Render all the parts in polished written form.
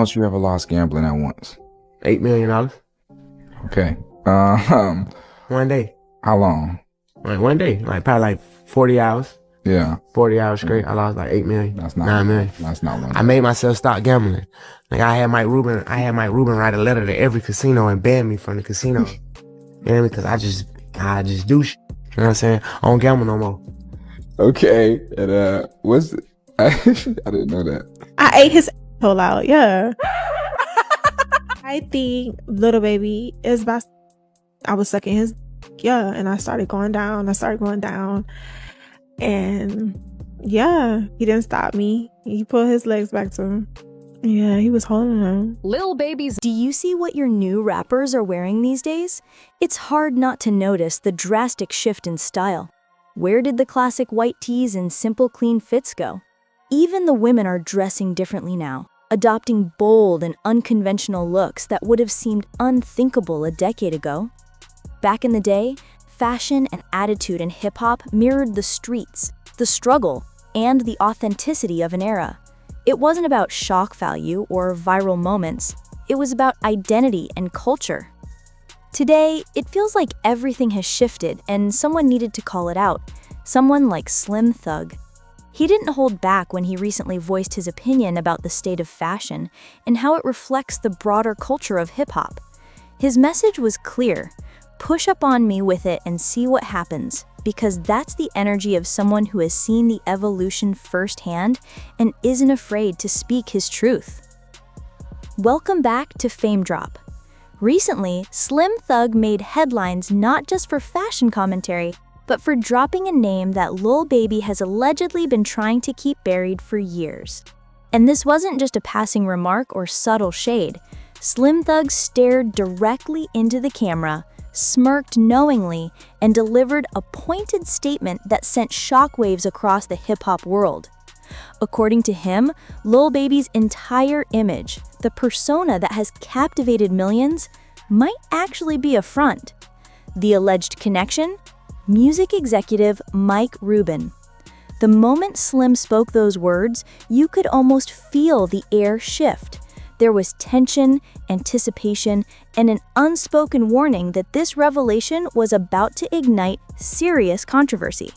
Most you ever lost gambling at once? $8 million. Okay. One day. How long? Like one day. Like probably like 40 hours. Yeah. 40 hours straight. I lost like 8 million. That's not 9 million. That's not one. I made myself stop gambling. Like I had Mike Rubin write a letter to every casino and ban me from the casino. You know what I mean? Because I just do shit. You know what I'm saying? I don't gamble no more. Okay. And what's I didn't know that. I ate his asshole out, yeah. I think Lil Baby is about. I was sucking his, yeah, and I started going down. And yeah, he didn't stop me. He put his legs back to him. Yeah, he was holding him. Lil Baby's. Do you see what your new rappers are wearing these days? It's hard not to notice the drastic shift in style. Where did the classic white tees and simple clean fits go? Even the women are dressing differently now, adopting bold and unconventional looks that would have seemed unthinkable a decade ago. Back in the day, fashion and attitude in hip-hop mirrored the streets, the struggle, and the authenticity of an era. It wasn't about shock value or viral moments. It was about identity and culture. Today, it feels like everything has shifted and someone needed to call it out. Someone like Slim Thug. He didn't hold back when he recently voiced his opinion about the state of fashion and how it reflects the broader culture of hip-hop. His message was clear. Push up on me with it and see what happens, because that's the energy of someone who has seen the evolution firsthand and isn't afraid to speak his truth. Welcome back to Fame Drop. Recently, Slim Thug made headlines not just for fashion commentary, but for dropping a name that Lil Baby has allegedly been trying to keep buried for years. And this wasn't just a passing remark or subtle shade. Slim Thug stared directly into the camera, smirked knowingly, and delivered a pointed statement that sent shockwaves across the hip-hop world. According to him, Lil Baby's entire image, the persona that has captivated millions, might actually be a front. The alleged connection? Music executive Mike Rubin. The moment Slim spoke those words, you could almost feel the air shift. There was tension, anticipation, and an unspoken warning that this revelation was about to ignite serious controversy.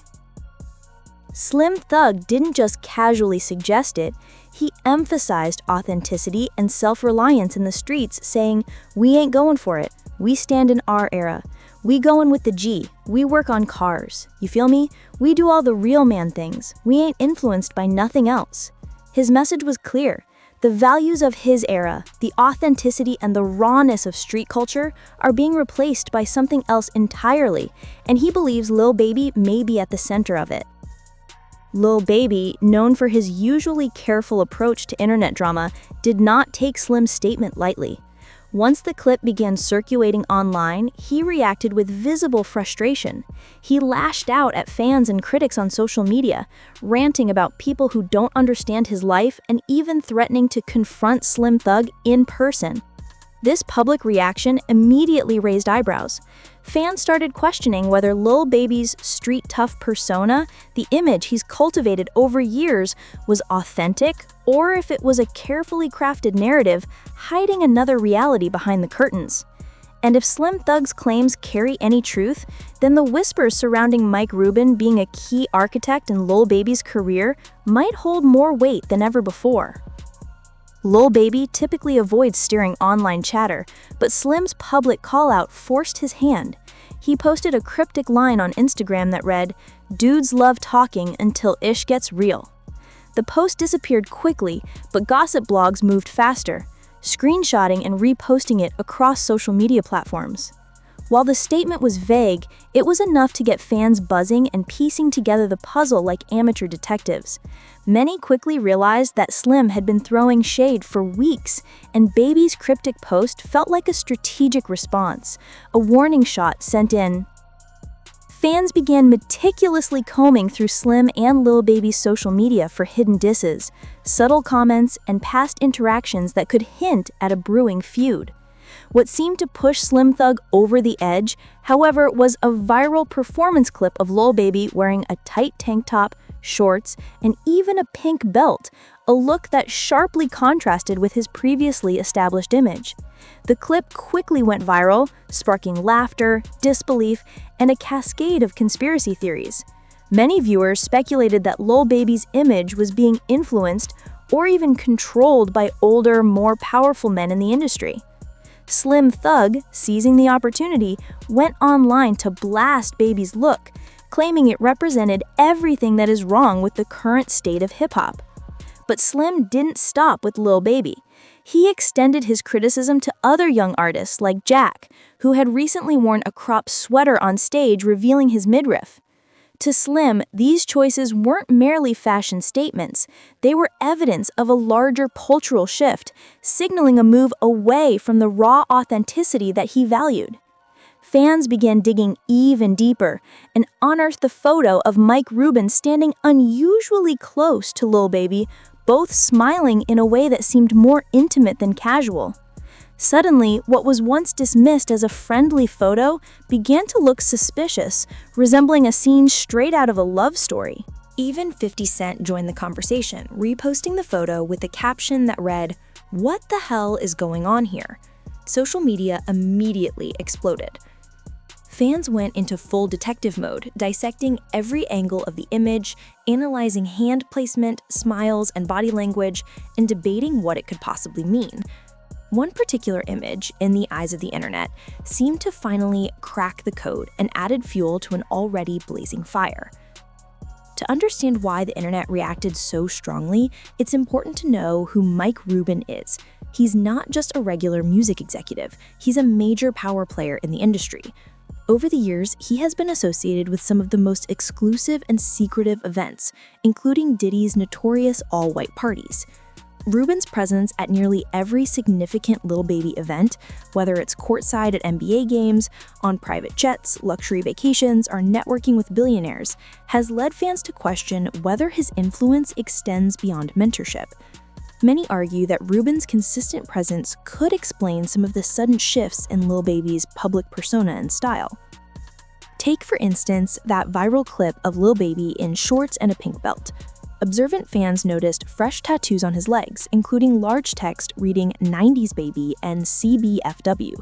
Slim Thug didn't just casually suggest it, he emphasized authenticity and self-reliance in the streets, saying, "We ain't going for it. We stand in our era. We going with the G. We work on cars. You feel me? We do all the real man things. We ain't influenced by nothing else." His message was clear. The values of his era, the authenticity and the rawness of street culture, are being replaced by something else entirely, and he believes Lil Baby may be at the center of it. Lil Baby, known for his usually careful approach to internet drama, did not take Slim's statement lightly. Once the clip began circulating online, he reacted with visible frustration. He lashed out at fans and critics on social media, ranting about people who don't understand his life and even threatening to confront Slim Thug in person. This public reaction immediately raised eyebrows. Fans started questioning whether Lil Baby's street-tough persona, the image he's cultivated over years, was authentic, or if it was a carefully crafted narrative hiding another reality behind the curtains. And if Slim Thug's claims carry any truth, then the whispers surrounding Mike Rubin being a key architect in Lil Baby's career might hold more weight than ever before. Lil Baby typically avoids steering online chatter, but Slim's public call-out forced his hand. He posted a cryptic line on Instagram that read, "Dudes love talking until ish gets real." The post disappeared quickly, but gossip blogs moved faster, screenshotting and reposting it across social media platforms. While the statement was vague, it was enough to get fans buzzing and piecing together the puzzle like amateur detectives. Many quickly realized that Slim had been throwing shade for weeks, and Baby's cryptic post felt like a strategic response, a warning shot sent in. Fans began meticulously combing through Slim and Lil Baby's social media for hidden disses, subtle comments, and past interactions that could hint at a brewing feud. What seemed to push Slim Thug over the edge, however, was a viral performance clip of Lil Baby wearing a tight tank top, shorts, and even a pink belt, a look that sharply contrasted with his previously established image. The clip quickly went viral, sparking laughter, disbelief, and a cascade of conspiracy theories. Many viewers speculated that Lil Baby's image was being influenced or even controlled by older, more powerful men in the industry. Slim Thug, seizing the opportunity, went online to blast Baby's look, claiming it represented everything that is wrong with the current state of hip-hop. But Slim didn't stop with Lil Baby. He extended his criticism to other young artists like Jack, who had recently worn a crop sweater on stage revealing his midriff. To Slim, these choices weren't merely fashion statements, they were evidence of a larger cultural shift, signaling a move away from the raw authenticity that he valued. Fans began digging even deeper and unearthed the photo of Mike Rubin standing unusually close to Lil Baby, both smiling in a way that seemed more intimate than casual. Suddenly, what was once dismissed as a friendly photo began to look suspicious, resembling a scene straight out of a love story. Even 50 Cent joined the conversation, reposting the photo with a caption that read, "What the hell is going on here?" Social media immediately exploded. Fans went into full detective mode, dissecting every angle of the image, analyzing hand placement, smiles, and body language, and debating what it could possibly mean. One particular image, in the eyes of the internet, seemed to finally crack the code and added fuel to an already blazing fire. To understand why the internet reacted so strongly, it's important to know who Mike Rubin is. He's not just a regular music executive, he's a major power player in the industry. Over the years, he has been associated with some of the most exclusive and secretive events, including Diddy's notorious all-white parties. Rubin's presence at nearly every significant Lil Baby event, whether it's courtside at NBA games, on private jets, luxury vacations, or networking with billionaires, has led fans to question whether his influence extends beyond mentorship. Many argue that Rubin's consistent presence could explain some of the sudden shifts in Lil Baby's public persona and style. Take, for instance, that viral clip of Lil Baby in shorts and a pink belt. Observant fans noticed fresh tattoos on his legs, including large text reading 90s Baby and CBFW.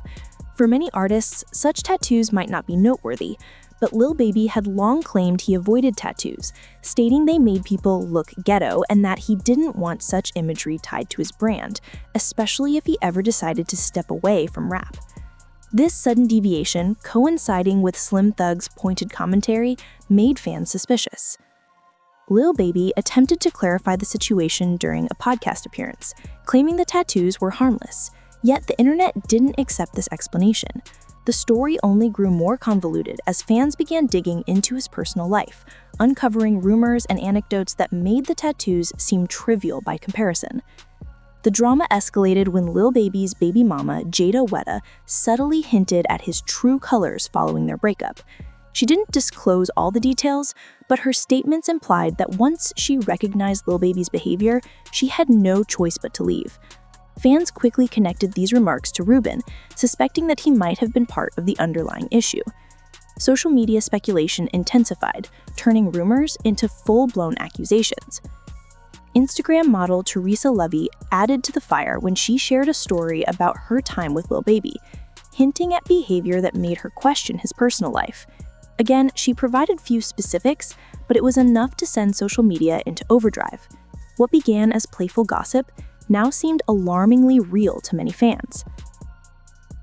For many artists, such tattoos might not be noteworthy, but Lil Baby had long claimed he avoided tattoos, stating they made people look ghetto and that he didn't want such imagery tied to his brand, especially if he ever decided to step away from rap. This sudden deviation, coinciding with Slim Thug's pointed commentary, made fans suspicious. Lil Baby attempted to clarify the situation during a podcast appearance, claiming the tattoos were harmless. Yet the internet didn't accept this explanation. The story only grew more convoluted as fans began digging into his personal life, uncovering rumors and anecdotes that made the tattoos seem trivial by comparison. The drama escalated when Lil Baby's baby mama, Jada Weta, subtly hinted at his true colors following their breakup. She didn't disclose all the details, but her statements implied that once she recognized Lil Baby's behavior, she had no choice but to leave. Fans quickly connected these remarks to Rubin, suspecting that he might have been part of the underlying issue. Social media speculation intensified, turning rumors into full-blown accusations. Instagram model Teresa Levy added to the fire when she shared a story about her time with Lil Baby, hinting at behavior that made her question his personal life. Again, she provided few specifics, but it was enough to send social media into overdrive. What began as playful gossip now seemed alarmingly real to many fans.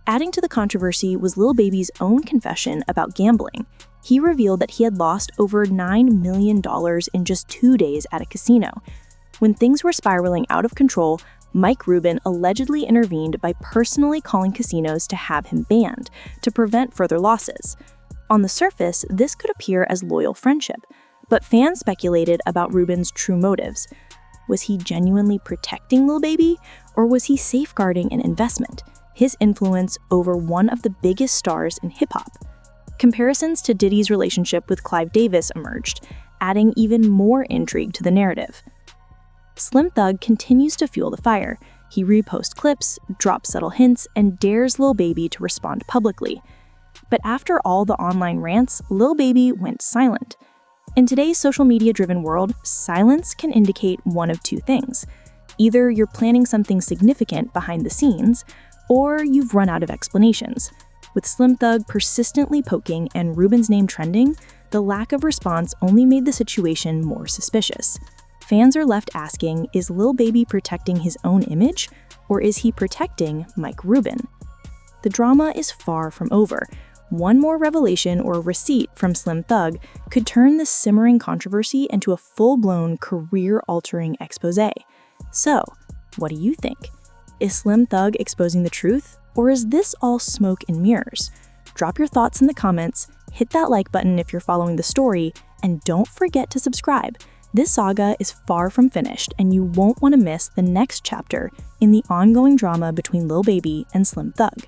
Adding to the controversy was Lil Baby's own confession about gambling. He revealed that he had lost over $9 million in just 2 days at a casino. When things were spiraling out of control, Mike Rubin allegedly intervened by personally calling casinos to have him banned to prevent further losses. On the surface, this could appear as loyal friendship, but fans speculated about Rubin's true motives. Was he genuinely protecting Lil Baby, or was he safeguarding an investment, his influence over one of the biggest stars in hip-hop? Comparisons to Diddy's relationship with Clive Davis emerged, adding even more intrigue to the narrative. Slim Thug continues to fuel the fire. He reposts clips, drops subtle hints, and dares Lil Baby to respond publicly. But after all the online rants, Lil Baby went silent. In today's social media-driven world, silence can indicate one of two things. Either you're planning something significant behind the scenes, or you've run out of explanations. With Slim Thug persistently poking and Rubin's name trending, the lack of response only made the situation more suspicious. Fans are left asking, is Lil Baby protecting his own image, or is he protecting Mike Rubin? The drama is far from over. One more revelation or receipt from Slim Thug could turn this simmering controversy into a full-blown, career-altering expose. So, what do you think? Is Slim Thug exposing the truth, or is this all smoke and mirrors? Drop your thoughts in the comments, hit that like button if you're following the story, and don't forget to subscribe. This saga is far from finished, and you won't want to miss the next chapter in the ongoing drama between Lil Baby and Slim Thug.